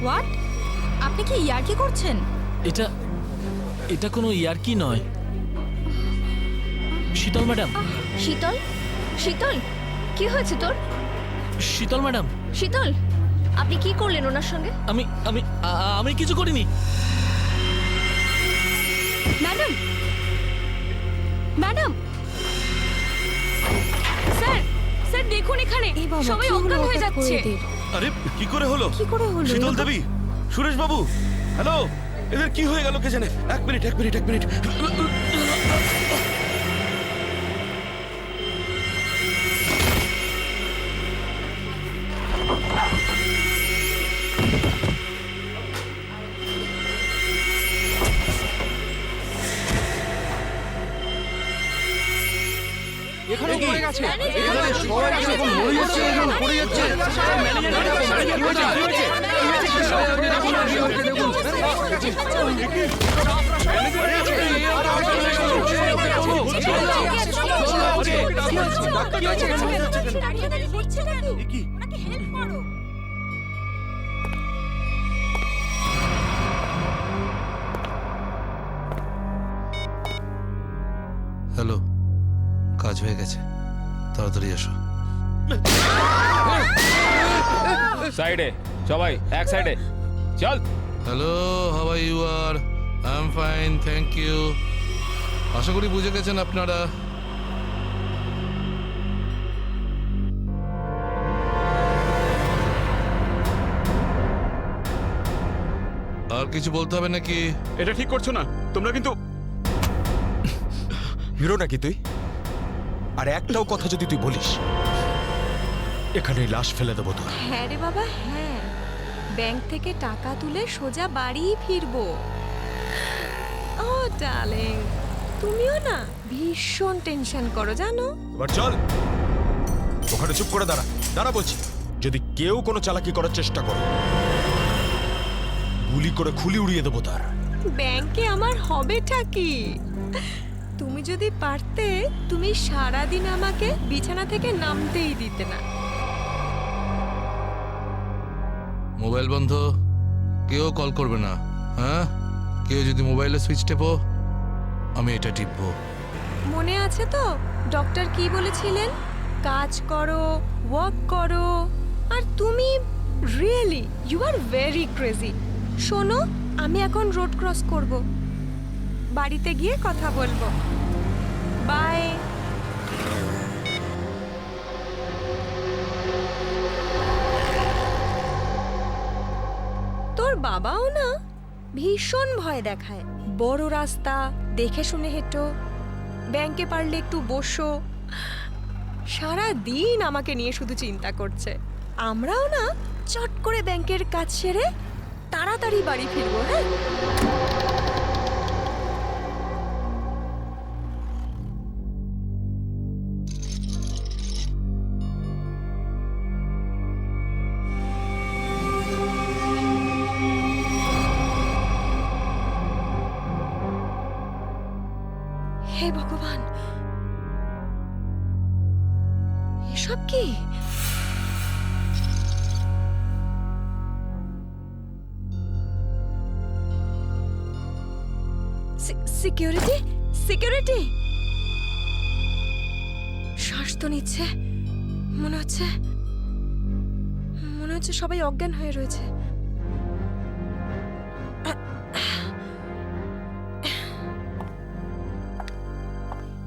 What? আপনি কি ইয়ার্কি করছেন? এটা এটা কোনো ইয়ার্কি নয়। শীতল ম্যাডাম, শীতল, শীতল, কি হয়েছে তোর? শীতল ম্যাডাম, শীতল, আপনি কি করলেন ওনার সঙ্গে? আমি আমি আমি কিছু করিনি। ম্যাডাম, ম্যাডাম, স্যার, স্যার দেখুন এখানে সবাই অজ্ঞান হয়ে যাচ্ছে। আরে কি করে হলো? কি করে হলো? শীতল দেবী, সুরেশ বাবু, হ্যালো, এদের কি হয়ে গেল কে জানে? এক মিনিট। এখানে কি হয়ে গেছে? এখানে সবাই এরকম মরে যাচ্ছে, এরকম পড়ে যাচ্ছে। হ্যালো, কাজ হয়ে গেছে, তাড়াতাড়ি এসো। সাইডে সবাই, এক সাইডে চল। Hello, how are you? R I am fine, thank you. আশা করি বুঝে গেছেন আপনারা। আর কিছু বলতে হবে নাকি? এটা ঠিক করছো না তোমরা, কিন্তু হিরো নাকি তুই? আর একটাও কথা যদি তুই বলিস, এখানে লাশ ফেলে দেবো তোর। হ্যাঁ রে বাবা, হ্যাঁ, ব্যাংক থেকে টাকা তুলে সোজা বাড়ি ফিরবো। ও ডার্লিং, তুমিও না ভীষণ টেনশন করো জানো। এবার চল, ওখানে চুপ করে দাঁড়া বলছি। যদি কেউ কোনো চালাকি করার চেষ্টা করে, গুলি করে খুলি উড়িয়ে দেবো তার। ব্যাংকে আমার হবেটা কি? তুমি যদি পারতে, তুমি সারাদিন আমাকে বিছানা থেকে নামতেই দিতে না। মোবাইল বন্ধ, কেউ কল করবে না। হ্যাঁ, কেউ যদি মোবাইলে সুইচ টেপো, আমি এটা টিপবো। মনে আছে তো ডক্টর কি বলেছিলেন? কাজ করো, ওয়ার্ক করো। আর তুমি really you are very crazy. শোনো, আমি এখন রোড ক্রস করব, বাড়িতে গিয়ে কথা বলবো। বাই। তোর বাবাও না ভীষণ ভয় দেখায়। বড় রাস্তা দেখে শুনে হেঁটো, ব্যাংকে পারলে একটু বসো। সারা দিন আমাকে নিয়ে শুধু চিন্তা করছে। আমরাও না চট করে ব্যাংকের কাজ সেরে তাড়াতাড়ি বাড়ি ফিরবো। হ্যাঁ, হে ভগবান, এসব কি? Security, security. শ্বাস তো নিচ্ছে, মনে হচ্ছে সবাই অজ্ঞান হয়ে রয়েছে।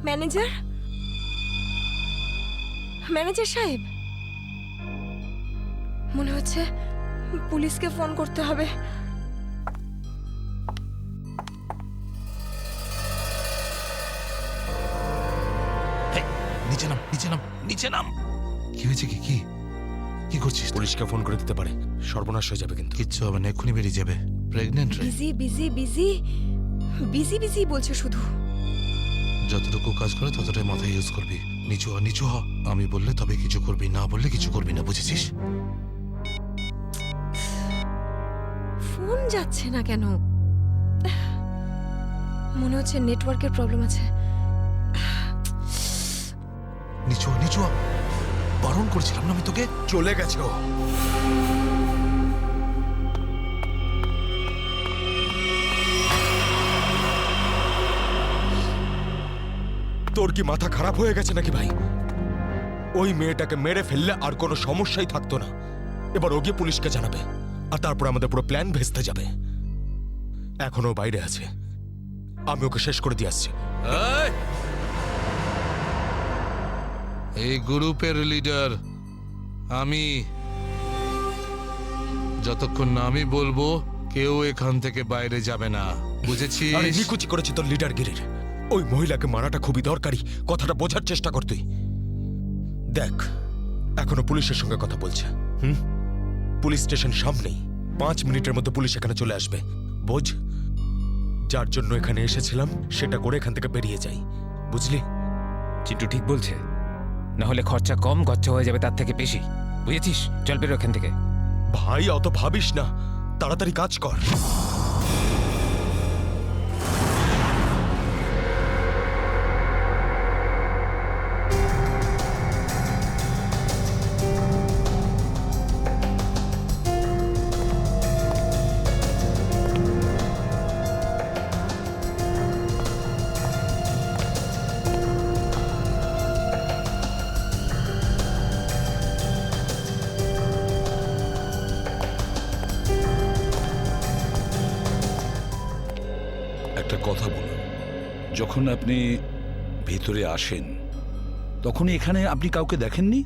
ম্যানেজার, ম্যানেজার সাহেব, মনে হচ্ছে পুলিশকে ফোন করতে হবে। নিচে নাম, নিচে নাম, নিচে নাম। কি হয়েছে? কি কি কি করছিস? পুলিশকে ফোন করে দিতে পারে, সর্বনাশ হয়ে যাবে কিন্তু। কিচ্ছু হবে না, এক্ষুনি বেরিয়ে যাবে। প্রেগনেন্ট রে। Busy busy busy busy busy বলছে শুধু। যতটুকু কাজ করে ততটাই মাথায় ইউজ করবি। নিচু হ, নিচু হ। আমি বললে তবে কিছু করবি, না বললে কিছু করবি না, বুঝেছিস? ফোন যাচ্ছে না কেন? মনে হচ্ছে নেটওয়ার্কের প্রবলেম আছে। নিচু হ, নিচু হ। বারণ করেছিলাম না আমি তোকে? চলে গেছে ও। তোর কি মাথা খারাপ হয়ে গেছে নাকি ভাই? ওই মেয়েটাকে মেরে ফেললে আর কোনো সমস্যাই থাকতো না। এবার ও গিয়ে পুলিশকে জানাবে, আর তারপর আমাদের পুরো প্ল্যান ভেস্তে যাবে। এখনো বাইরে আছে, আমি ওকে শেষ করে দিয়ে আসছি। এই! এই গ্রুপের লিডার আমি। যতক্ষণ না আমি বলবো কেউ এখান থেকে বাইরে যাবে না, বুঝেছিস? আরে নিকুচি করেছি তোর লিডারগিরির। ওই মহিলাকে মারাটা খুবই দরকারি, কথাটা বোঝার চেষ্টা কর তুই। দেখ, এখনো পুলিশের সঙ্গে কথা বলছে। পুলিশ স্টেশন সামনেই, 5 মিনিটের মধ্যে পুলিশ এখানে চলে আসবে। বোঝ, যার জন্য এখানে এসেছিলাম সেটা করে এখান থেকে বেরিয়ে যাই, বুঝলি? চিন্টু ঠিক বলছে, না হলে খরচা কম খরচা হয়ে যাবে তার থেকে বেশি, বুঝেছিস? চল বেরো এখান থেকে। ভাই অত ভাবিস না, তাড়াতাড়ি কাজ কর। একটা কথা বলুন, যখন আপনি ভেতরে আসেন তখন এখানে আপনি কাউকে দেখেননি?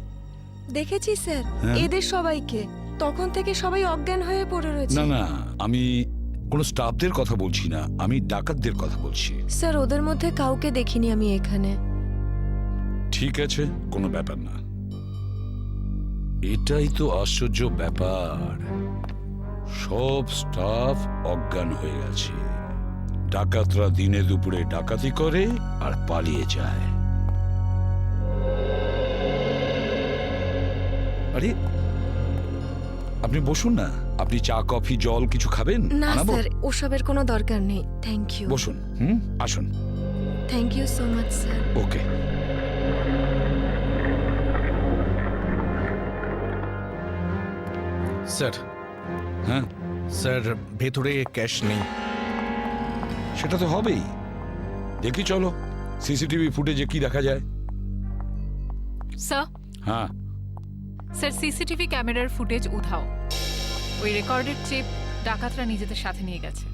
দেখেছি স্যার, হ্যাঁ? এদের সবাইকে। তখন থেকে সবাই অজ্ঞান হয়ে পড়ে রয়েছে। না না, আমি কোনো স্টাফদের কথা বলছি না, আমি ডাকাতদের কথা বলছি। স্যার, ওদের মধ্যে কাউকে দেখিনি আমি এখানে। ঠিক আছে, কোনো ব্যাপার না। এটাই তো আশ্চর্য ব্যাপার, সব স্টাফ অজ্ঞান হয়ে গেছে। ডাকাতরা দিনে দুপুরে ডাকাতি করে আর পালিয়ে যায়। আরে আপনি বসুন না, আপনি চা কফি জল কিছু খাবেন? না আনাবো? স্যার, ওসবের কোনো দরকার নেই। Thank you. বসুন, আসুন। Thank you so much sir. Okay. Sir, হ্যাঁ, স্যার ভেতরে ক্যাশ নেই। সেটা তো হবেই। দেখি চলো সিসিটিভি ফুটেজে কি দেখা যায়। স্যার, হ্যাঁ, স্যার সিসিটিভি ক্যামেরার ফুটেজ উধাও। ওই রেকর্ডেড চিপ ডাকাতরা নিজেদের সাথে নিয়ে গেছে।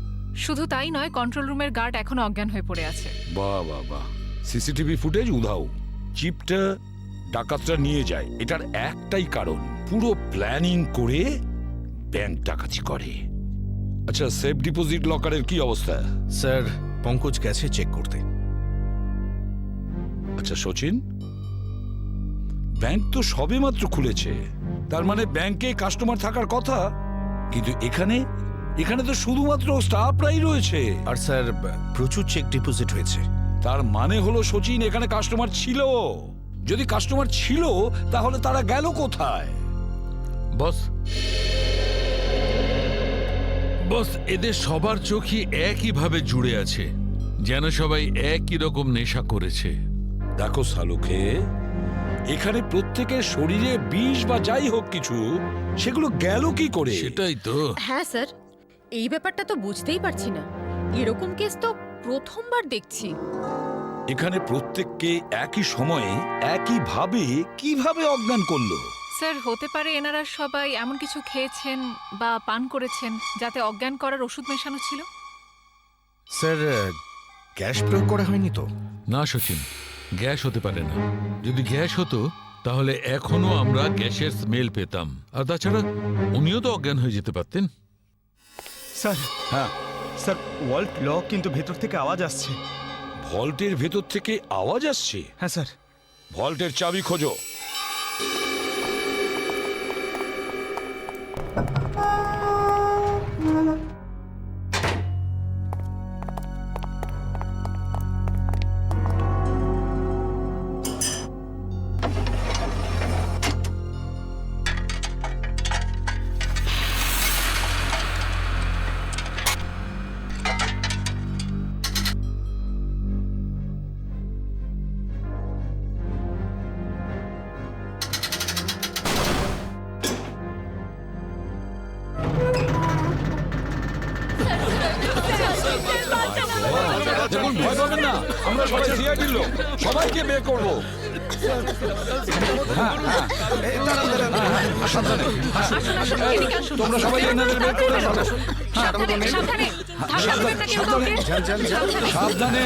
শুধু তাই নয়, কন্ট্রোল রুমের গার্ড এখনো অজ্ঞান হয়ে পড়ে আছে। বাহ বাহ বাহ, সিসিটিভি ফুটেজ উধাও, চিপটা ডাকাতরা নিয়ে যায়, এটার একটাই কারণ, পুরো প্ল্যানিং করে ব্যাংক ডাকাতি করে। আচ্ছা, সেফ ডিপোজিট লকারের কি অবস্থা? স্যার, পঙ্কজ গেছে চেক করতে। আচ্ছা সচিন, ব্যাংক তো সবেমাত্র খুলেছে, তার মানে ব্যাংকে কাস্টমার থাকার কথা, কিন্তু এখানে এখানে তো শুধুমাত্র স্টাফরাই রয়েছে। আর স্যার, প্রচুর চেক ডিপোজিট হয়েছে। তার মানে হলো সচিন, এখানে কাস্টমার ছিল। যদি কাস্টমার ছিল তাহলে তারা গেল কোথায়? বস, বস, এদের সবার চোখই একইভাবে জুড়ে আছে, যেন সবাই একই রকম নেশা করেছে। দেখো সালুকে, এখানে প্রত্যেকের শরীরে বিষ বা যাই হোক কিছু, সেগুলো গেল কি করে? সেটাই তো। হ্যাঁ স্যার, এই ব্যাপারটা তো বুঝতেই পারছি না। এরকম কেস তো প্রথমবার দেখছি। এখানে প্রত্যেককে একই সময়ে একইভাবে কিভাবে অজ্ঞান করলো? স্যার, হতে পারে এনারা সবাই এমন কিছু খেয়েছেন বা পান করেছেন যাতে অজ্ঞান করার ওষুধ মেশানো ছিল। স্যার, গ্যাস প্রয়োগ করা হয়নি তো? না সচিন, গ্যাস হতে পারে না। যদি গ্যাস হতো তাহলে এখনো আমরা গ্যাসের স্মেল পেতাম, আর তাছাড়া উনিও তো অজ্ঞান হয়ে যেতে পারতেন। স্যার, হ্যাঁ স্যার, ওয়াল্ট লক, কিন্তু ভেতর থেকে আওয়াজ আসছে। ভল্টের ভেতর থেকে আওয়াজ আসছে? হ্যাঁ স্যার। ভল্টের চাবি খোঁজো। দেখুন ভয় পাবেন না, আমরা সবাই সিআইডির লোক, সবাইকে বের করবো। সাবধানে, তোমরা সবাই এনাদের বের করে দাও। সাবধানে।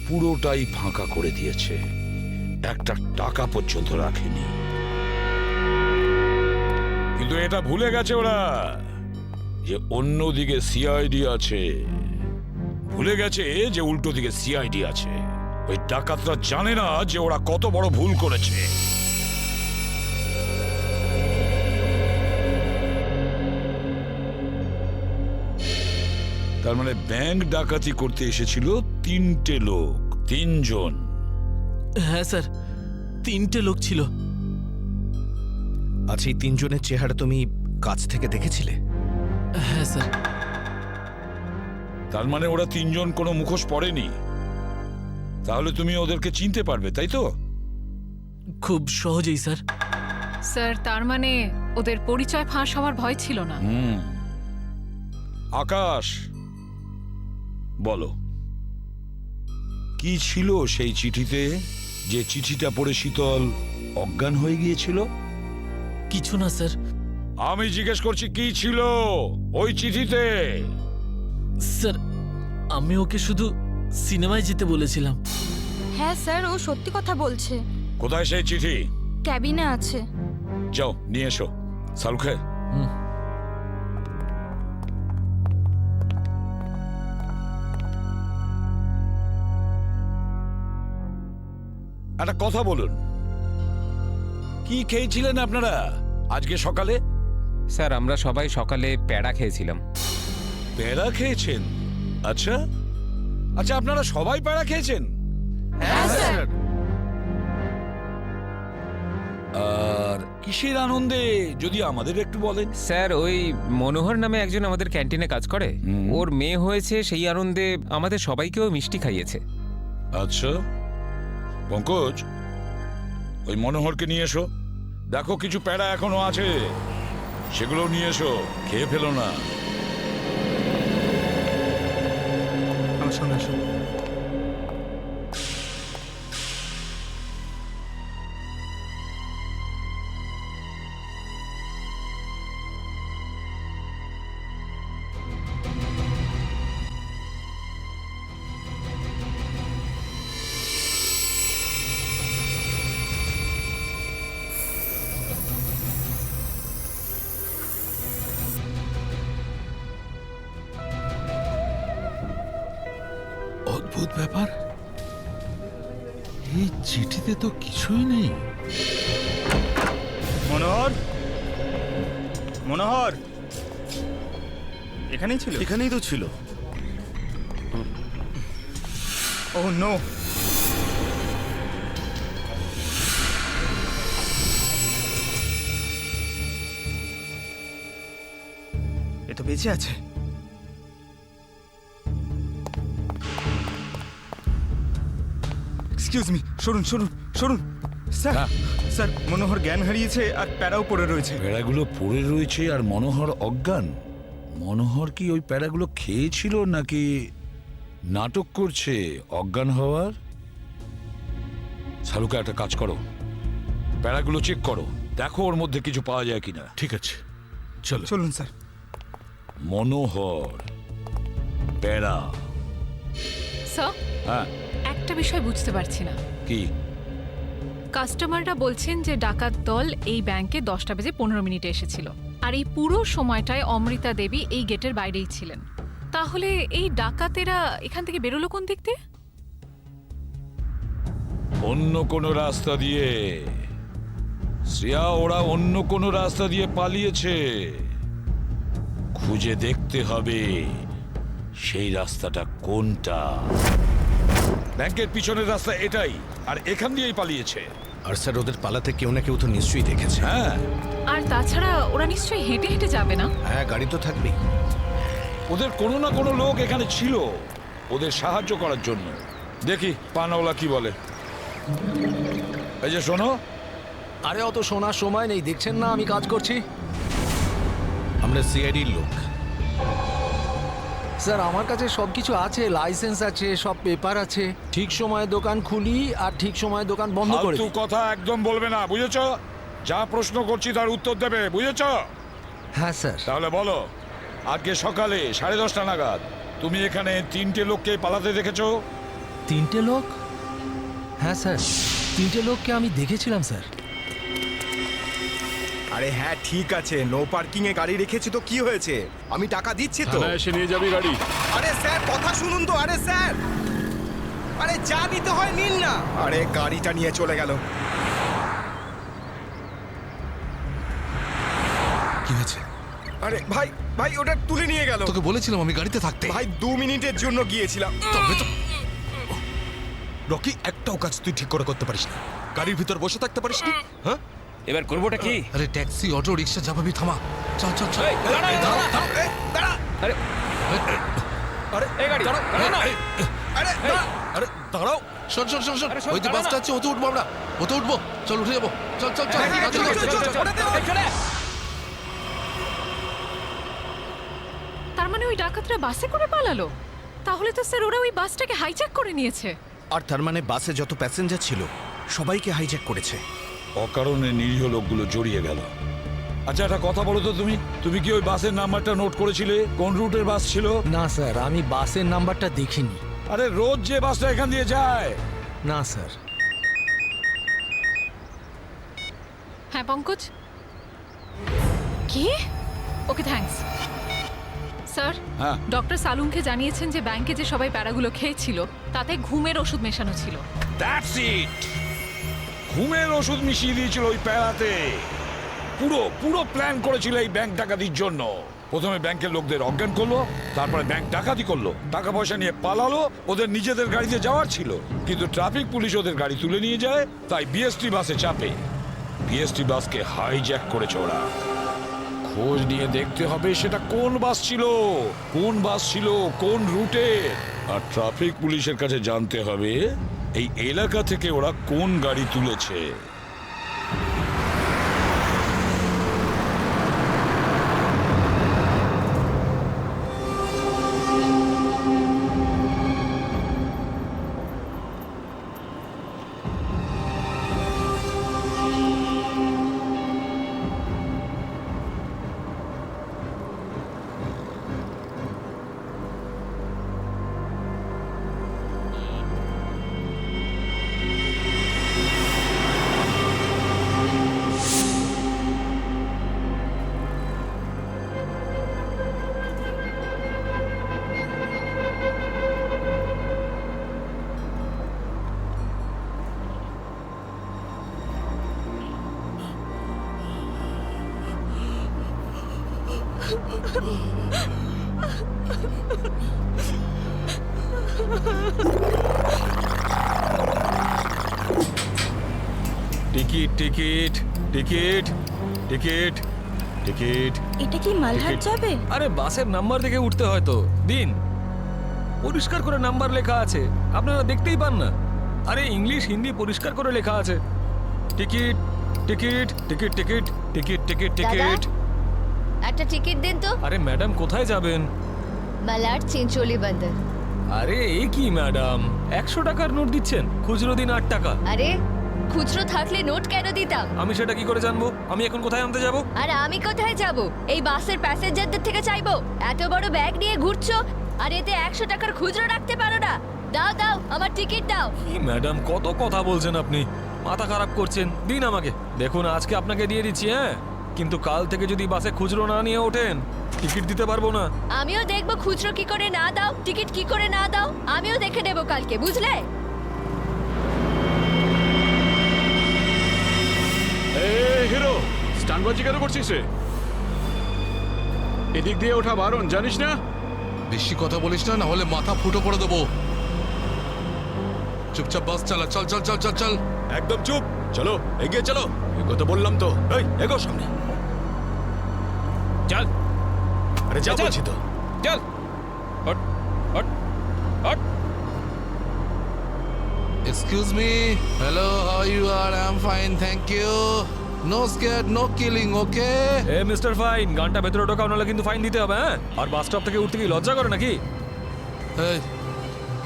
পুরোটাই ফাঁকা করে দিয়েছে, একটা টাকা পর্যন্ত রাখেনি। কিন্তু এটা ভুলে গেছে ওরা যে অন্যদিকে সিআইডি আছে, ভুলে গেছে যে উল্টো দিকে সিআইডি আছে। ওই ডাকাতরা জানে না যে ওরা কত বড় ভুল করেছে। তার মানে ব্যাংক ডাকাতি করতে এসেছিল 3টে লোক, 3 জন। হ্যাঁ স্যার, 3টে লোক ছিল। আচ্ছা, এই 3 জনের চেহারা তুমি কাছ থেকে দেখেছিলে? হ্যাঁ স্যার। তার মানে ওরা 3 জন কোনো মুখোশ পরেনি। তাহলে তুমি ওদেরকে চিনতে পারবে, তাই তো? খুব সহজেই স্যার। স্যার, তার মানে ওদের পরিচয় ফাঁস হওয়ার ভয় ছিল না। আকাশ, বলো কি ছিল সেই চিঠিতে, যে চিঠিটা পড়ে শীতল অজ্ঞান হয়ে গিয়েছিল? কিছু না স্যার। আমি জিজ্ঞেস করছি কি ছিল ওই চিঠিতে? স্যার, আমি ওকে শুধু সিনেমায় যেতে বলেছিলাম। হ্যাঁ স্যার, ও সত্যি কথা বলছে। কোথায় সেই চিঠি? ক্যাবিনে আছে। যাও নিয়ে এসো। সালুখে, একটা কথা বলুন, কি খেয়েছিলেন আপনারা আজকে সকালে? স্যার, আমরা সবাই সকালে প্যাড়া খেয়েছিলাম। প্যাড়া খেয়েছেন? আচ্ছা আচ্ছা, আপনারা সবাই প্যাড়া খেয়েছেন? হ্যাঁ স্যার। আর কিসের আনন্দে যদি আমাদের একটু বলেন? স্যার, ওই মনোহর নামে একজন আমাদের ক্যান্টিনে কাজ করে, ওর মেয়ে হয়েছে, সেই আনন্দে আমাদের সবাইকেও মিষ্টি খাইয়েছে। আচ্ছা পঙ্কজ, ওই মনোহরকে নিয়ে এসো। দেখো কিছু প্যাড়া এখনো আছে, সেগুলো নিয়ে এসো, খেয়ে ফেলো না। আসুন আসুন। অদ্ভুত ব্যাপার, এই চিঠিতে তো কিছুই নেই। মনোহর, মনোহর এখানেই ছিল? এখানেই তো ছিল। ও নো, এ তো বেঁচে আছে। এক্সকিউজ মি, সরুন সরুন সরুন। স্যার, স্যার মনোহর জ্ঞান হারিয়েছে আর প্যারাও পড়ে রয়েছে। প্যাড়াগুলো পড়ে রয়েছে আর মনোহর অজ্ঞান? মনোহর কি ওই প্যাড়াগুলো খেয়েছিল নাকি নাটক করছে অজ্ঞান হওয়ার? শালুকা, একটা কাজ করো, প্যাড়াগুলো চেক করো, দেখো ওর মধ্যে কিছু পাওয়া যায় কিনা। ঠিক আছে, চলো। চলুন স্যার। মনোহর, প্যাড়া। স্যার, হ্যাঁ, একটা বিষয় বুঝতে পারছি না। কি? কাস্টমাররা বলছেন যে ডাকাত দল এই ব্যাংকে 10টা বেজে 15 মিনিটে এসেছিল, আর এই পুরো সময়টায় অমৃতা দেবী এই গেটের বাইরেই ছিলেন। তাহলে এই ডাকাতেরা এখান থেকে বেরোলো কোন দিক দিয়ে? অন্য কোনো রাস্তা দিয়ে। শ্রেয়া, ওরা অন্য কোনো রাস্তা দিয়ে পালিয়েছে। খুঁজে দেখতে হবে সেই রাস্তাটা কোনটা। ব্যাংকের পিছনের রাস্তা এটাই, আর এখান দিয়েই পালিয়েছে। আর স্যার, ওদের পালাতে কেউ না কেউ তো নিশ্চয়ই দেখেছে। হ্যাঁ, আর তাছাড়া ওরা নিশ্চয়ই হেঁটে হেঁটে যাবে না? হ্যাঁ, গাড়ি তো থাকবেই। ওদের কোনো না কোনো লোক এখানে ছিল ওদের সাহায্য করার জন্য। দেখি পানাওয়ালা কি বলে। এই যে শোনো। আরে অত শোনার সময় নেই, দেখছেন না আমি কাজ করছি। আমরা সিআইডির লোক। স্যার আমার কাছে সবকিছু আছে, লাইসেন্স আছে, সব পেপার আছে। ঠিক সময়ে দোকান খুলি আর ঠিক সময়ে দোকান বন্ধ করে ফালতু দিই। কথা একদম বলবে না, বুঝেছো? যা প্রশ্ন করছি তার উত্তর দেবে, বুঝেছো? হ্যাঁ স্যার। তাহলে বলো, আজকে সকালে 10:30 নাগাদ তুমি এখানে 3টে লোককে পালাতে দেখেছো? 3টে লোক? হ্যাঁ স্যার, 3টে লোককে আমি দেখেছিলাম স্যার। আরে হ্যাঁ ঠিক আছে, নো পার্কিং এ গাড়ি রেখেছি তো কি হয়েছে? আমি টাকা দিচ্ছি তো। এসে নিয়ে যাবি গাড়ি। আরে স্যার কথা শুনুন তো, আরে স্যার, আরে যা নিতে হয় নিন না। আরে গাড়িটা নিয়ে চলে গেল। কি হয়েছে? আরে ভাই ভাই ওটা তুলে নিয়ে গেল। তোকে বলেছিলাম আমি গাড়িতে থাকতে। ভাই 2 মিনিটের জন্য গিয়েছিলাম। তবে তো রকি, একটাও কাজ তুই ঠিক করে করতে পারিস না। গাড়ির ভিতর বসে থাকতে পারিস না? হ্যাঁ, এবার করবোটা কি? আরে ট্যাক্সি, অটো, রিক্সা যাবি, থামা। চল চল চল। দাঁড়া। আরে আরে এই গাড়ি দাঁড়াও, দাঁড়াও না। আরে আরে দাঁড়াও। শোন শোন শোন শোন, আরে শোন, ওই যে দাঁড়া বাসটা না। আছে, ওতে উঠবো আমরা। ওতে উঠবো, চল উঠে যাবো। চল চল চল। হ্যাঁ, ঠিক আছে, তাড়াতাড়ি চল, কর। চল, চল, চল, চল। তার মানে ওই ডাকাতরা বাসে করে পালালো? তাহলে তো স্যার ওরা ওই বাসটাকে হাইজ্যাক করে নিয়েছে। আর তার মানে বাসে যত প্যাসেঞ্জার ছিল সবাইকে হাইজ্যাক করেছে। অকারণে নিরীহ লোকগুলো জড়িয়ে গেল। আচ্ছা একটা কথা বলো তো, তুমি কি ওই বাসের নাম্বারটা নোট করেছিলে? কোন রুটের বাস ছিল? না স্যার, আমি বাসের নাম্বারটা দেখিনি। আরে রোজ যে বাসটা এখান দিয়ে যায়। না স্যার। হ্যাঁ পঙ্কজ, কি? Okay thanks sir. হ্যাঁ। ডক্টর সালুমকে জানিয়েছেন যে ব্যাংকে যে সবাই প্যারাগুলো খেয়েছিল তাতে ঘুমের ওষুধ মেশানো ছিল। That's it. ঘুমের ওষুধ মিশিয়ে দিয়েছিল ওই প্যারাতে। পুরো পুরো প্ল্যান করেছিল এই ব্যাংক ডাকাতির জন্য। প্রথমে ব্যাংকের লোকদের অজ্ঞান করলো, তারপরে ব্যাংক ডাকাতি করলো, টাকা পয়সা নিয়ে পালালো। ওদের নিজেদের গাড়িতে যাওয়ার ছিল, কিন্তু ট্রাফিক পুলিশ ওদের গাড়ি তুলে নিয়ে যায়, তাই বিএসটি বাসে চাপে। বিএসটি বাসকে হাইজ্যাক করেছে ওরা। খোঁজ নিয়ে দেখতে হবে সেটা কোন বাস ছিল, কোন রুটে। আর ট্রাফিক পুলিশের কাছে জানতে হবে এই এলাকা থেকে ওরা কোন গাড়ি তুলেছে। Ticket ticket ticket ticket ticket. এটা কি মালহাট যাবে? আরে বাসের নাম্বার দেখে উঠতে হয় তো। দিন, পরিষ্কার করে নাম্বার লেখা আছে, আপনারা দেখতেই পান না? আরে ইংলিশ হিন্দি পরিষ্কার করে লেখা আছে। Ticket ticket ticket ticket ticket ticket ticket. একটা টিকিট দিন তো। আরে ম্যাডাম কোথায় যাবেন? মালাড চিনচোলি বন্দর। আরে এ কি ম্যাডাম, 100 টাকার নোট দিচ্ছেন, খুচরো দিন 8 টাকা। আরে খুচরো থাকলে নোট কেন দিতাম? আমি সেটা কি করে জানবো? আমি এখন কোথায় আনতে যাব? আর আমি কোথায় যাব? এই বাসের প্যাসেঞ্জারদের থেকে চাইবো? এত বড় ব্যাগ নিয়ে ঘুরছো আর এতে 100 টাকার খুচরো রাখতে পারো না? দাও দাও, আমার টিকিট দাও। কি ম্যাডাম, কত কথা বলছেন আপনি, মাথা খারাপ করছেন। দিন আমাকে। দেখুন আজকে আপনাকে দিয়ে দিচ্ছি, হ্যাঁ, কিন্তু কাল থেকে যদি বাসে খুচরো না নিয়ে ওঠেন টিকিট দিতে পারবো না। আমিও দেখবো খুচরো কি করে না দাও, টিকিট কি করে না দাও, আমিও দেখে নেবো কালকে, বুঝলে? হিরো, স্টানবাজি কেন করছিস রে? এদিক দিয়ে ওঠা বারণ, জানিস না? বেশি কথা বলিস না, না হলে মাথা ফুটো করে দেবো। চুপচাপ বাস চালা। চল চল চল চল চল। একদম চুপ। চলো এগিয়ে চলো। এগোতে বললাম তো। এই এগো সামনে। চল। আরে যা বলছি তো। চল। Hot hot hot. Excuse me. Hello, how you R? I am fine, thank you. No scare no killing, okay? Hey mister fine, গানটা ভেতরে ঢোকাও, নাহলে কিন্তু ফাইন দিতে হবে, হ্যাঁ? আর বাস স্টপ থেকে উঠতে কি লজ্জা করে নাকি? এই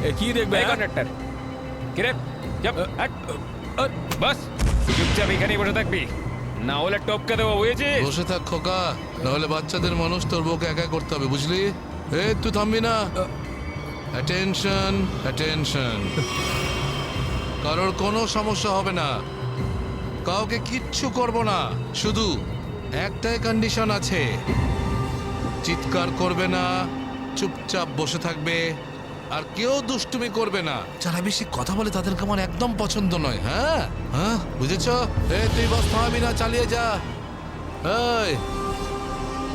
এ কি দেখবে এই কন্ডাক্টর কিরে যাব বাস চুপচাপ এখানেই বসে থাকবি, না হলে টপকে দেবো, বুঝেছিস? বসে থাক খোকা, নাহলে বাচ্চাদের মানুষ তোর বউকে একা করতে হবে, বুঝলি? এই তুই থামবি না। Attention attention. কারোর কোনো সমস্যা হবে না, কাউকে কিচ্ছু করব না, শুধু একটাই কন্ডিশন আছে, চিৎকার করবে না, চুপচাপ বসে থাকবে, আর কেউ দুষ্টুমি করবে না। যারা বেশি কথা বলে তাদেরকে আমার একদম পছন্দ নয়। হ্যাঁ হ্যাঁ, বুঝেছ? তুই বাস থামাবি না, চালিয়ে যা।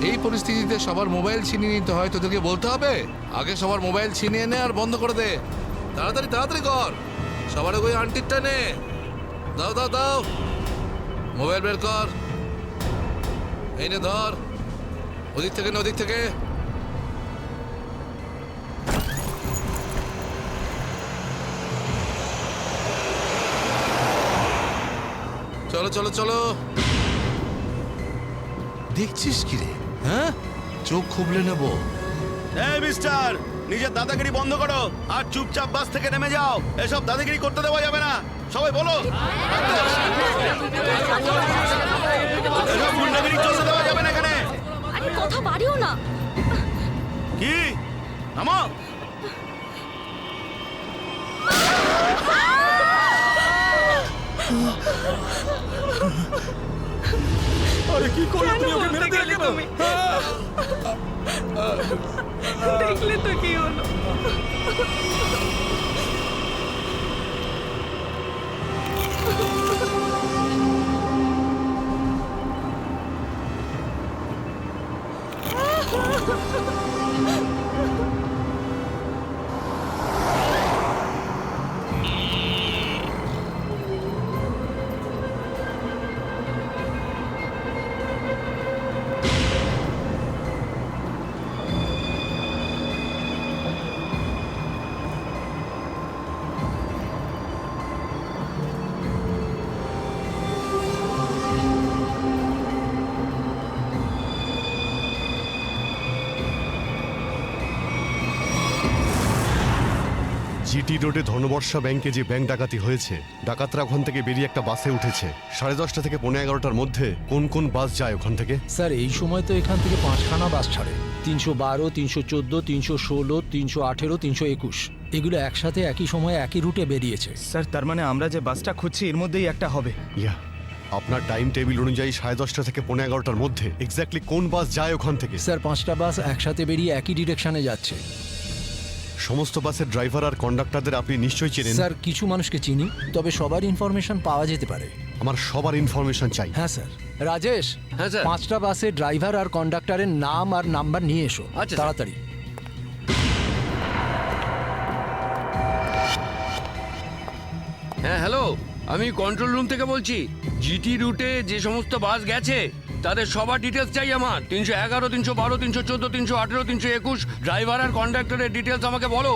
এই পরিস্থিতিতে সবার মোবাইল ছিনিয়ে নিতে হয়, তোদেরকে বলতে হবে? আগে সবার মোবাইল ছিনিয়ে নে আর বন্ধ করে দে। তাড়াতাড়ি তাড়াতাড়ি কর, সবার ওই আন্টিরটা নে। দাও দাও দাও, মোবাইল বের কর। এই নে ধর, ওদিক থেকে না ওদিক থেকে। চলো চলো চলো। দেখছিস কি রে? হ্যাঁ, চোখ খুবলে নেব। এই মিস্টার, নিজের দাদাগিরি বন্ধ করো আর চুপচাপ বাস থেকে নেমে যাও। এসব দাদাগিরি করতে দেওয়া যাবে না, সবাই বলো। এসব গুন্ডাগিরি চলতে দেওয়া যাবে না এখানে। আরে কথা বাড়িও না। কি নামো। আরে কি করলে তুমি? ওকে মেরে দিলে কেন? দেখলে তো কি হলো। জিটি রোডে ধনবর্ষা ব্যাংকে যে ব্যাংক ডাকাতি হয়েছে, ডাকাতরা ওখান থেকে বেরিয়ে একটা বাসে উঠেছে। 10:30 থেকে 11:15টার মধ্যে কোন কোন বাস যায় ওখান থেকে? স্যার এই সময় তো এখান থেকে 5খানা বাস ছাড়ে, 312, 314, 316, 318, 321। এগুলো একসাথে একই সময়ে একই রুটে বেরিয়েছে। স্যার তার মানে আমরা যে বাসটা খুঁজছি এর মধ্যেই একটা হবে। ইয়া, আপনার টাইম টেবিল অনুযায়ী 10:30 থেকে 11:15টার মধ্যে এক্স্যাক্টলি কোন বাস যায় ওখান থেকে? স্যার 5টা বাস একসাথে বেরিয়ে একই ডিরেকশনে যাচ্ছে। সমস্ত বাসের ড্রাইভার আর কন্ডাক্টরদের আপনি নিশ্চয়ই চেনেন? স্যার কিছু মানুষকে চিনি, তবে সবার ইনফরমেশন পাওয়া যেতে পারে। আমার সবার ইনফরমেশন চাই। হ্যাঁ স্যার। রাজেশ, 5টা বাসের ড্রাইভার আর কন্ডাক্টরের নাম আর নাম্বার নিয়ে এসো তাড়াতাড়ি। হ্যাঁ হ্যালো, আমি কন্ট্রোল রুম থেকে বলছি। জিটি রুটে যে সমস্ত বাস গেছে তাদের সবার ডিটেলস চাই আমার। 311, 312, 314, 318, 321 ড্রাইভার আর কন্ডাক্টরের ডিটেলস আমাকে বলো।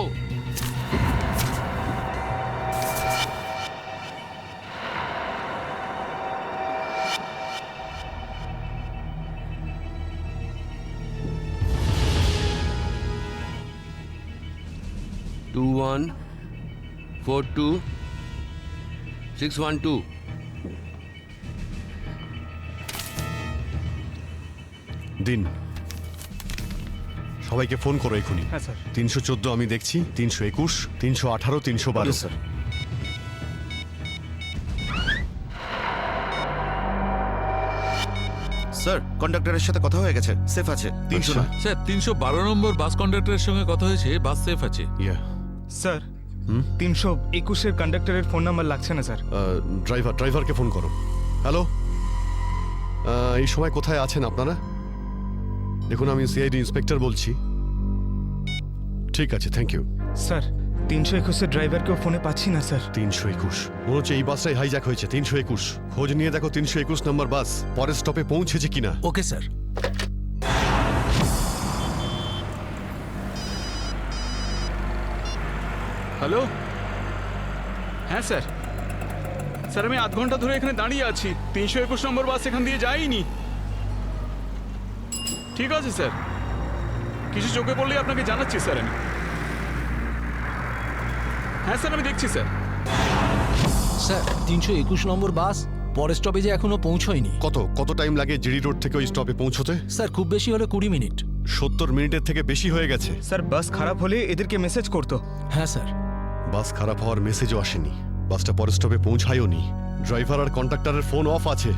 টু 1 4 2 6 1 2। দিন, সবাইকে ফোন করো এখনই। হ্যাঁ স্যার। 314 আমি দেখছি, 321, 318, 312। স্যার। স্যার, কন্ডাক্টরের সাথে কথা হয়ে গেছে, সেফ আছে। 300 না। স্যার 312 নম্বর বাস কন্ডাক্টরের সঙ্গে কথা হয়েছে, বাস সেফ আছে। ইয়া, স্যার 321-এর কন্ডাক্টরের ফোন নাম্বার লাগছে না স্যার। ড্রাইভারকে ফোন করো। হ্যালো, এই সময় কোথায় আছেন আপনারা? দেখুন, আমি সিআইডি ইন্সপেক্টর বলছি। ঠিক আছে, থ্যাংক ইউ। স্যার 321-এর ড্রাইভারকেও ফোনে পাচ্ছি না স্যার। 321 মনে হচ্ছে এই বাসটাই হাইজ্যাক হয়েছে। 321 খোঁজ নিয়ে দেখো 321 নম্বর বাস পরের স্টপে পৌঁছেছে কিনা। Okay sir. হ্যালো, হ্যাঁ স্যার। স্যার আমি আধ ঘন্টা ধরে এখানে দাঁড়িয়ে আছি, 321 নম্বর বাস এখান দিয়ে যায়নি। ঠিক আছে স্যার, কিছু চোখে পড়লেই আপনাকে জানাচ্ছি স্যার আমি। হ্যাঁ স্যার আমি দেখছি স্যার। স্যার 321 নম্বর বাস পরের স্টপেজে এখনো পৌঁছয়নি। কত টাইম লাগে জিডি রোড থেকে ওই স্টপে পৌঁছতে? স্যার খুব বেশি হলে 20 মিনিট। 70 মিনিটের থেকে বেশি হয়ে গেছে। স্যার বাস খারাপ হলে এদেরকে মেসেজ করতো। হ্যাঁ স্যার। বাস খারাপ হওয়ার মেসেজও আসেনি, বাসটা পরের স্টপে পৌঁছায়ও নি, ড্রাইভার আর কন্ডাক্টরের ফোন অফ আছে।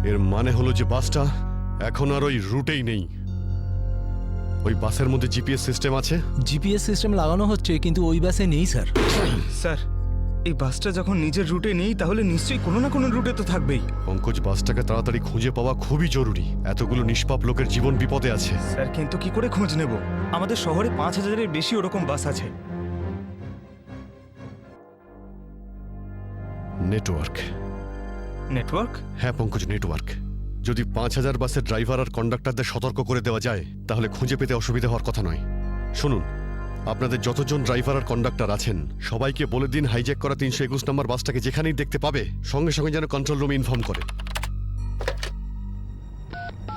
এর মানে হলো যে বাসটা এখন আর ওই রুটেই নেই। ওই বাসের মধ্যে জিপিএস সিস্টেম আছে? জিপিএস সিস্টেম লাগানো হচ্ছে কিন্তু ওই বাসে নেই স্যার। স্যার এই বাসটা যখন নিজের রুটে নেই তাহলে নিশ্চয়ই কোনো না কোনো রুটে তো থাকবেই। পঙ্কজ, বাসটাকে তাড়াতাড়ি খুঁজে পাওয়া খুবই জরুরি, এতগুলো নিষ্পাপ লোকের জীবন বিপদে আছে। স্যার কিন্তু কি করে খোঁজ নেব? আমাদের শহরে 5000-এর বেশি ওরকম বাস আছে। নেটওয়ার্ক। নেটওয়ার্ক? হ্যাঁ পঙ্কজ, নেটওয়ার্ক। যদি 5000 বাসের ড্রাইভার আর কন্ডাক্টরদের সতর্ক করে দেওয়া যায় তাহলে খুঁজে পেতে অসুবিধা হওয়ার কথা নয়। শুনুন, আপনাদের যতজন ড্রাইভার আর কন্ডাক্টর আছেন সবাইকে বলে দিন হাইজ্যাক করা 321 নম্বর বাসটাকে যেখানেই দেখতে পাবে সঙ্গে সঙ্গে যেন কন্ট্রোল রুমে ইনফর্ম করে।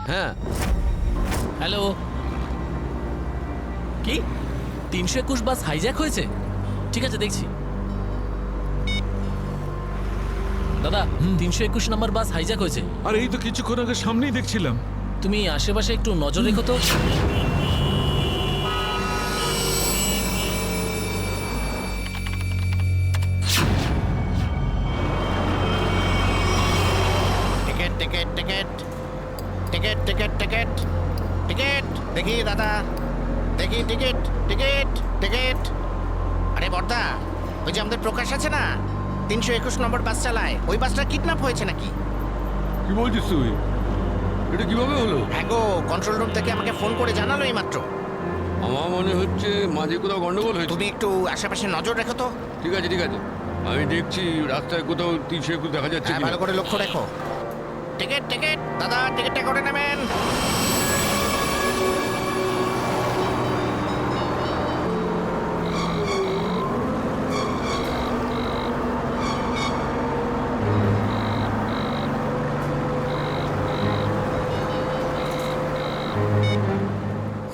হ্যাঁ হ্যালো, কি 321 বাস হাইজ্যাক হয়েছে? ঠিক আছে দেখছি। দাদা 321 নম্বর বাস হাইজ্যাক হয়েছে। আর এই তো কিছুক্ষণ আগে সামনেই দেখছিলাম। তুমি আশেপাশে একটু নজর রেখো তো। Ticket ticket ticket ticket ticket ticket ticket দেখি দাদা, দেখি টিকিট টিকিট টিকিট। আরে বর্দা, ওই যে আমাদের প্রকাশ আছে না, 321 নম্বর বাস চালায়, ওই বাসটা কিডন্যাপ হয়েছে নাকি? কি বলছিস তুই? এটা কিভাবে হলো? হ্যাঁ গো, কন্ট্রোল রুম থেকে আমাকে ফোন করে জানালো এই মাত্র। আমার মনে হচ্ছে মাঝে কোথাও গন্ডগোল হয়েছে। তুমি একটু আশেপাশে নজর রেখো তো। ঠিক আছে ঠিক আছে, আমি দেখছি রাস্তায় কোথাও 321 দেখা যাচ্ছে হ্যাঁ, কিনা। ভালো করে লক্ষ্য রেখো। টিকিট টিকিট দাদা, টিকিটটা করে নেবেন।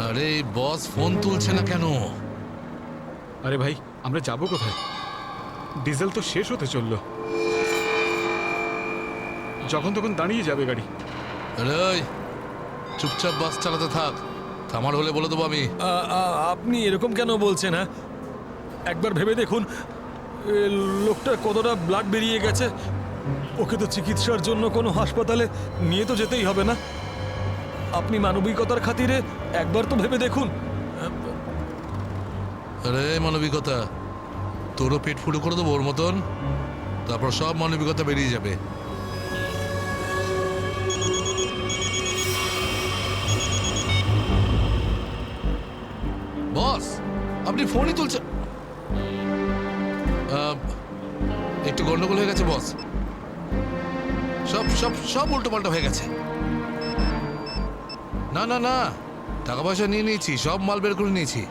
আরে বস ফোন তুলছে না কেন? আরে ভাই আমরা যাব কোথায়? ডিজেল তো শেষ হতে চললো, যখন তখন দাঁড়িয়ে যাবে গাড়ি। আরে ওই, চুপচাপ বাস চালাতে থাক, থামার হলে বলে দেবো আমি। আপনি এরকম কেন বলছেন? হ্যাঁ, একবার ভেবে দেখুন এ লোকটার কতটা ব্লাড বেরিয়ে গেছে। ওকে তো চিকিৎসার জন্য কোনো হাসপাতালে নিয়ে তো যেতেই হবে না? আপনি মানবিকতার খাতিরে একবার তো ভেবে দেখুন। আরে মানবিকতা, তোরও পেট ফুটো করে দেবো ওর মতন, তারপর সব মানবিকতা বেরিয়ে যাবে। বস আপনি ফোনই তুলছেন? একটু গন্ডগোল হয়ে গেছে বস, সব সব সব উল্টো পাল্টা হয়ে গেছে। না না না, টাকা পয়সা নিয়ে নিয়েছি, সব মাল বের করে নিয়েছি,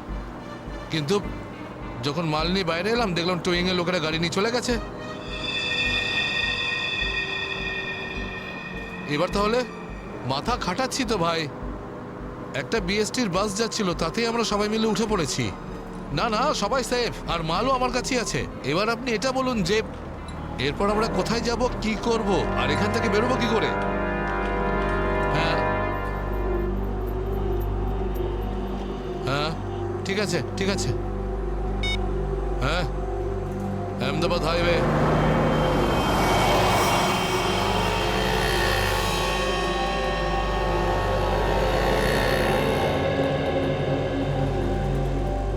কিন্তু যখন মাল নিয়ে বাইরে এলাম দেখলাম টোয়িং এর লোকেরা গাড়ি নিয়ে চলে গেছে। এবার তাহলে মাথা খাটাচ্ছি তো ভাই। একটা বিএসটির বাস যাচ্ছিল, তাতেই আমরা সবাই মিলে উঠে পড়েছি। না না, সবাই সেফ, আর মালও আমার কাছেই আছে। এবার আপনি এটা বলুন যে এরপর আমরা কোথায় যাব, কি করব, আর এখান থেকে বেরোবো কি করে? হ্যাঁ হ্যাঁ ঠিক আছে ঠিক আছে। হ্যাঁ, আহমেদাবাদ হাইওয়ে।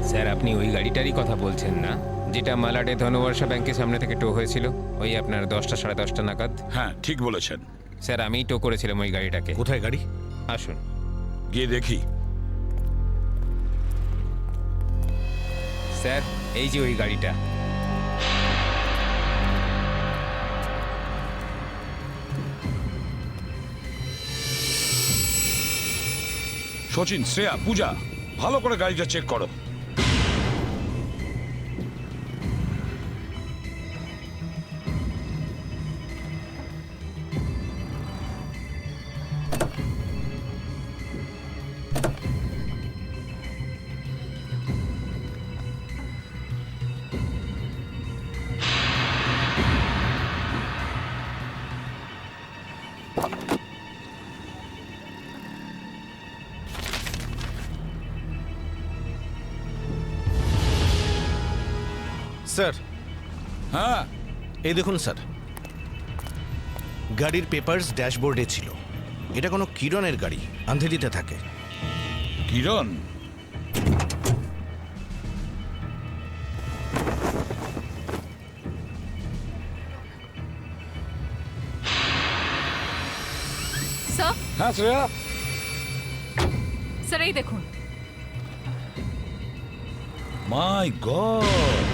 স্যার আপনি ওই গাড়িটারই কথা বলছেন না, যেটা মালাডে ধনবর্ষা ব্যাংকের সামনে থেকে টো হয়েছিল ওই আপনার 10টা সাড়ে 10টা নাগাদ? হ্যাঁ ঠিক বলেছেন স্যার, আমিই টো করেছিলাম ওই গাড়িটাকে। কোথায় গাড়ি? আসুন গিয়ে দেখি। স্যার, এই যে ওই গাড়িটা। সচিন, শ্রেয়া, পূজা, ভালো করে গাড়িটা চেক করো। স্যার, হ্যাঁ এই দেখুন স্যার, গাড়ির পেপারস ড্যাশবোর্ডে ছিল। এটা কোনো কিরণের গাড়ি, আন্ধেরিতে থাকে। কিরণ? স্যার, হ্যাঁ শ্রেয়া। স্যার এই দেখুন। মাই গড,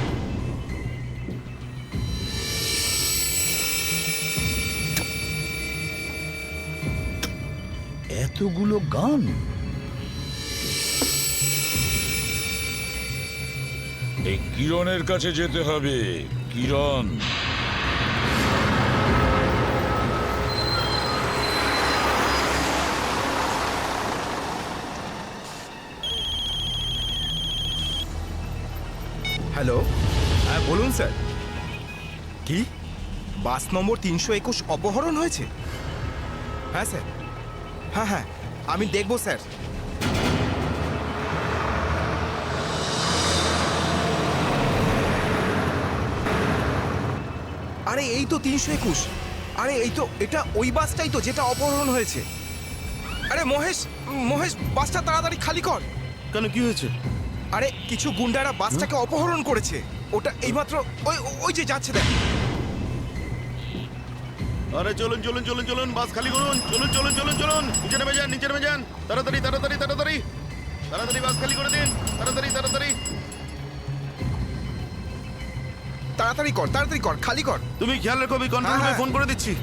এতগুলো গান! এই কিরণের কাছে যেতে হবে। কিরণ, হ্যালো, হ্যাঁ বলুন স্যার। কি বাস নম্বর 321 অপহরণ হয়েছে? হ্যাঁ স্যার, হ্যাঁ হ্যাঁ আমি দেখব স্যার। আরে এই তো 321। আরে এই তো, এটা ওই বাসটাই তো যেটা অপহরণ হয়েছে। আরে মহেশ, মহেশ বাসটা তাড়াতাড়ি খালি কর। কেন, কি হয়েছে? আরে কিছু গুন্ডারা বাসটাকে অপহরণ করেছে। ওটা এইমাত্র ওই ওই যে যাচ্ছে দেখ। আরে চলুন চলুন চলুন চলুন, বাস খালি করুন। চলুন চলুন চলুন চলুন, নিচে নেমে যান, নিচে নেমে যান। তাড়াতাড়ি তাড়াতাড়ি তাড়াতাড়ি তাড়াতাড়ি বাস খালি করে দিন। তাড়াতাড়ি তাড়াতাড়ি তাড়াতাড়ি কর, তাড়াতাড়ি কর, খালি কর। তুমি খেয়াল রেখো, আমি কন্ট্রোল রুমে ফোন করে দিচ্ছি।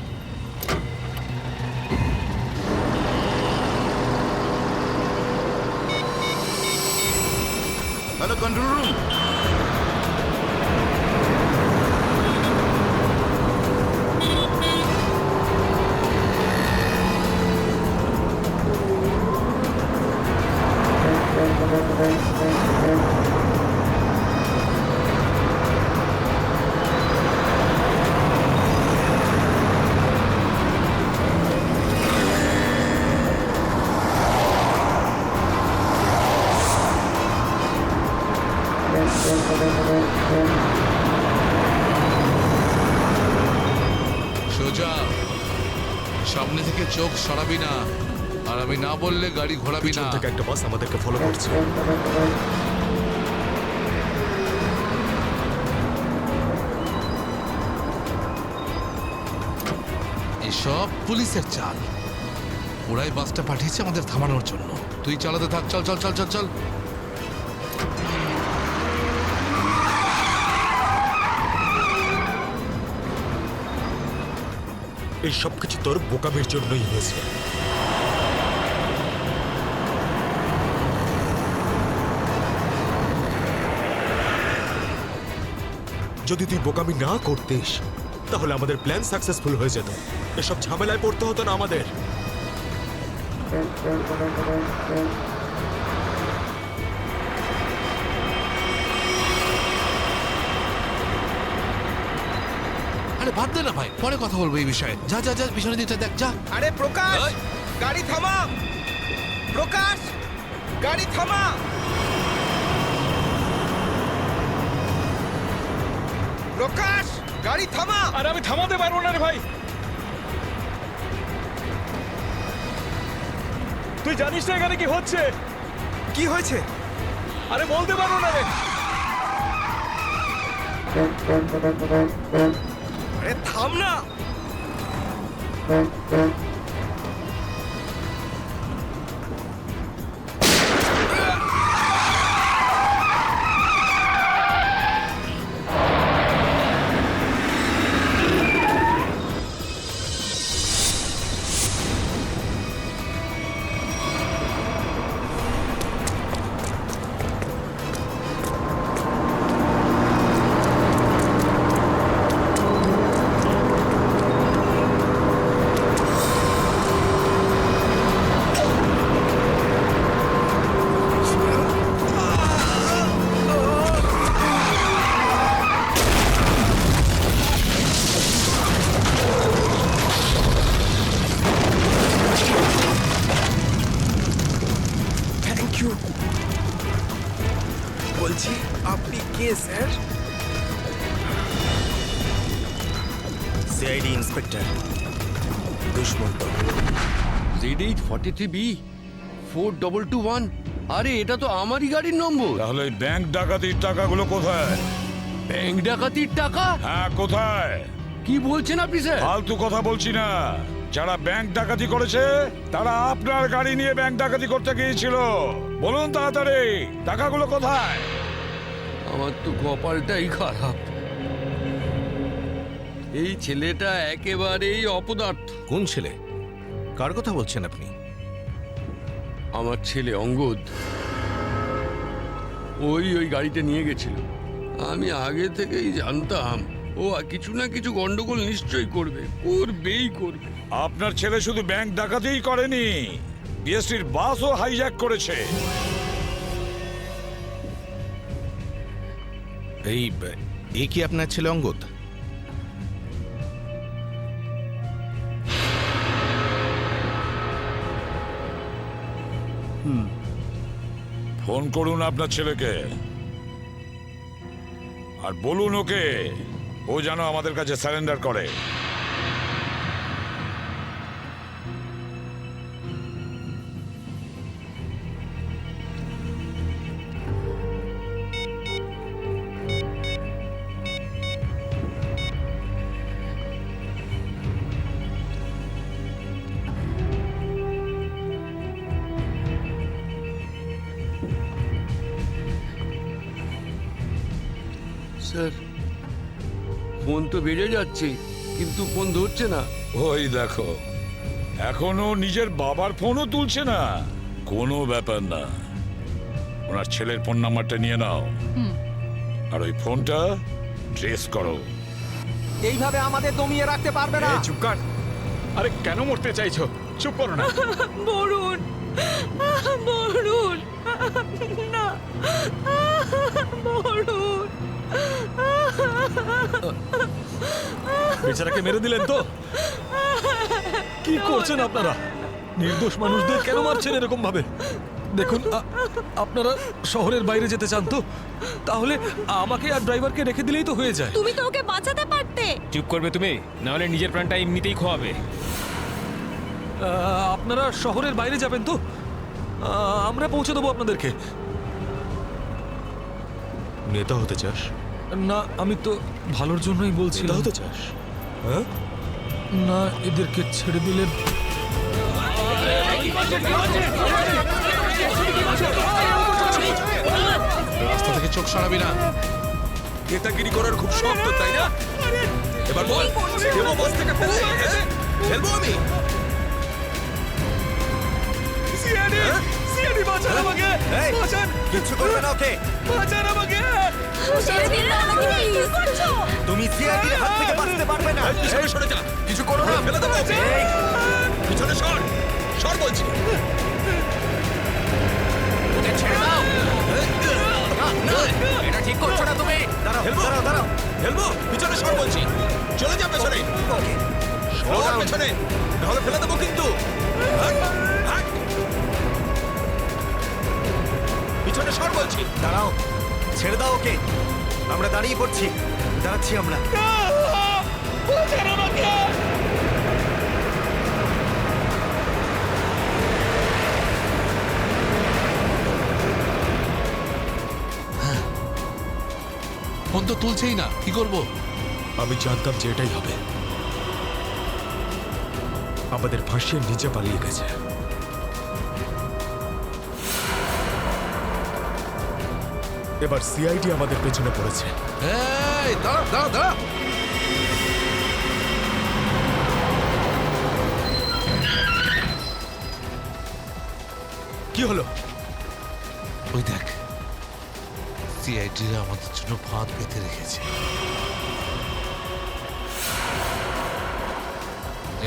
Hello, control room. সোজা সামনে থেকে চোখ সরাবি না, আর আমি না বললে গাড়ি ঘোরাবি না। থেকে একটা বাস আমাদেরকে ফলো করছে। এসব পুলিশের চাল। ওরাই বাসটা পাঠিয়েছে আমাদের থামানোর জন্য। তুই চালাতে থাক, চল চল চল চল চল। এই সব কিছু তোর বোকামির জন্যই হয়েছে। যদি তুই বোকামি না করতিস তাহলে আমাদের প্ল্যান সাকসেসফুল হয়ে যেত। এসব ঝামেলায় পড়তে হতো না আমাদের। আরে বাদ দে না ভাই, পরে কথা বলবো এই বিষয়ে। যা যা যা, পিছনে দিকটা দেখ, যা। আরে প্রকাশ, গাড়ি থামা। প্রকাশ, গাড়ি থামা। প্রকাশ, গাড়ি থামা। আরে আমি থামাতে পারবো না রে ভাই। তুই জানিস না এখানে কি হচ্ছে? কি হয়েছে? আরে বলতে পারবো না রে। আরে থাম না। Sir CID inspector Dushyant Z843B 4221 আরে এটা তো আমারই গাড়ির নম্বর। তাহলে এই ব্যাংক ডাকাতির টাকাগুলো কোথায়? ব্যাংক ডাকাতির টাকা? হ্যাঁ, কোথায়? কি বলছেন আপনি স্যার? ফালতু কথা বলছি না। যারা ব্যাংক ডাকাতি করেছে তারা আপনার গাড়ি নিয়ে ব্যাংক ডাকাতি করতে গিয়েছিল। বলুন তাড়াতাড়ি, টাকাগুলো কোথায়? আমার তো কপালটাই খারাপ। এই ছেলেটা একেবারেই অপদার্থ। কোন ছেলে? কার কথা বলছেন আপনি? আমার ছেলে অঙ্গদ। ওই গাড়িটা নিয়ে গেছিল। আমি আগে থেকেই জানতাম ও কিছু না কিছু গন্ডগোল নিশ্চয়ই করবে, করবেই করবে। আপনার ছেলে শুধু ব্যাংক ডাকাতিই করেনি, বিএসটির বাসও হাইজ্যাক করেছে। এই কি আপনার ছেলে অঙ্গদ? ফোন করুন আপনার ছেলেকে আর বলুন ওকে ও যেন আমাদের কাছে সারেন্ডার করে। স্যার, ফোন তো বেজে যাচ্ছে কিন্তু ফোন ধরছে না। ওই দেখো, এখনো নিজের বাবার ফোনও তুলছে না। কোনো ব্যাপার না, ওনার ছেলের ফোন নাম্বারটা নিয়ে নাও আর ওই ফোনটা ট্রেস করো। এইভাবে আমাদের দমিয়ে রাখতে পারবে না। চুপ কর। আরে কেন মরতে চাইছো? চুপ করো না। বরুণ, বরুণ, না, বরুণ। বেচারাকে মেরে দিলেন তো? কি করছেন আপনারা? নির্দোষ মানুষদের কেন মারছেন এরকম ভাবে? দেখুন, আপনারা শহরের বাইরে যেতে চান তো তাহলে আমাকে আর ড্রাইভারকে রেখে দিলেই তো হয়ে যায়। তুমি তো ওকে বাঁচাতে পারতে। চুপ করবে তুমি, না হলে নিজের প্রাণটা এমনিতেই খোয়াবে। আপনারা শহরের বাইরে যাবেন তো? আমরা পৌঁছে দেবো আপনাদেরকে। নেতা হতে চাস? না, আমি তো ভালোর জন্যই বলছি। নেতা হতে চাস? হ্যাঁ, না, এদেরকে ছেড়ে দিলে রাস্তা থেকে চোখ সরাবি না। নেতাগিরি করার খুব শখ তো, তাই না? এবার বল, দেবো বাস থেকে ফেলে? ফেলবো আমি? বাঁচান আমাকে! বাঁচান! কিচ্ছু করবে না ওকে। বাঁচান আমাকে! তুমি সিআইডির হাত থেকে বাঁচতে পারবে না। পিছনে সরে যা, কিছু করো না, ফেলে দেবো। পিছনে সর, সর বলছি। ওকে ছেড়ে দাও। এটা ঠিক করছো না তুমি। দাঁড়াও, ফেলবো, দাঁড়াও, দাঁড়াও। ফেলবো, পিছনে সর বলছি। চলে যা পেছনে, সর পেছনে, নাহলে ফেলে দেবো কিন্তু। হাট, হাট। পিছনে সর বলছি। দাঁড়াও, ছেড়ে দাও ওকে। আমরা দাঁড়িয়ে পড়ছি, দাঁড়াচ্ছি আমরা। ফোন তো তুলছেই না, কি করবো? আমি জানতাম যে এটাই হবে। আমাদের ফাঁসিয়ে নিচে পালিয়ে গেছে। এবার সিআইডি আমাদের পেছনে পড়েছে। এই দাঁড়া দাঁড়া দাঁড়া। কি হলো? ওই দেখ, সিআইডিরা আমাদের জন্য ফাঁদ পেতে রেখেছে।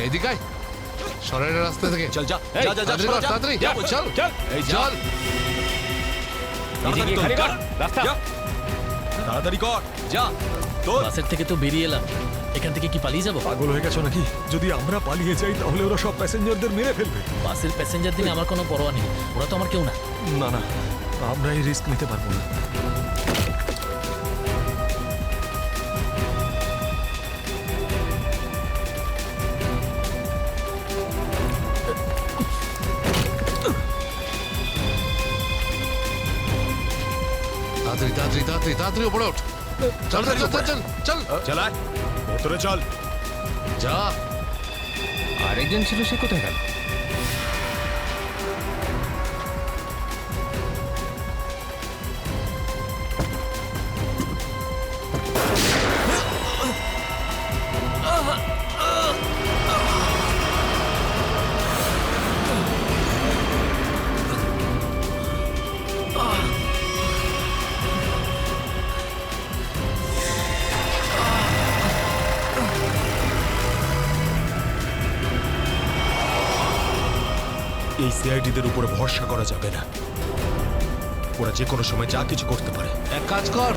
এইদিকে আয়, সরের রাস্তা থেকে চল যা, এই, যা যা যা, তাড়াতাড়ি কর, তাড়াতাড়ি যা, চল চল। এই চল। নিজেকে খালি কর, রাস্তা। তাড়াতাড়ি কর, যা। তোর বাসের থেকে তো বেরিয়ে এলাম, এখান থেকে কি পালিয়ে যাবো? পাগল হয়ে গেছো নাকি? যদি আমরা পালিয়ে যাই তাহলে ওরা সব প্যাসেঞ্জারদের মেরে ফেলবে। বাসের প্যাসেঞ্জার দিনে আমার কোনো পরোয়া নেই, ওরা তো আমার কেউ না। না না, আমরা এই রিস্ক নিতে পারবো না। তাড়াতাড়ি তাড়াতাড়ি উপরে ওঠ চল চল চল চল চল চালায় ভেতরে চল যা আরেকজন ছিল, সে কোথায় গেল? এই সিআইডিদের উপরে ভরসা করা যাবে না, ওরা যে কোনো সময় যা কিছু করতে পারে। এক কাজ কর,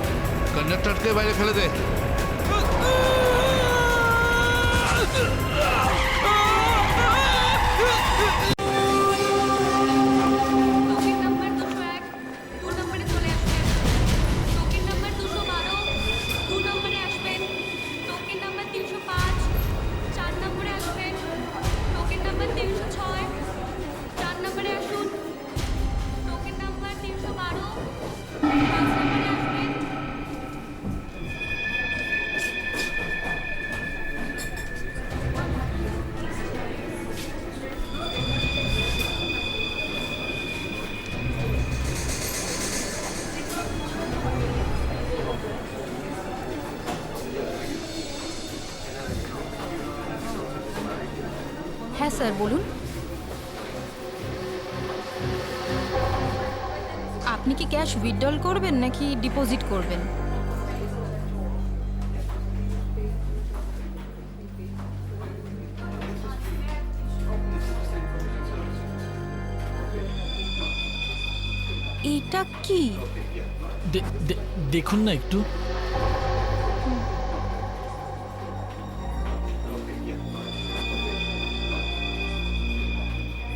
কন্ডাক্টরকে বাইরে ফেলে দে। হ্যাঁ স্যার বলুন। আপনি কি ক্যাশ উইথড্রল করবেন নাকি ডিপোজিট করবেন? এটা কি? দেখুন না একটু।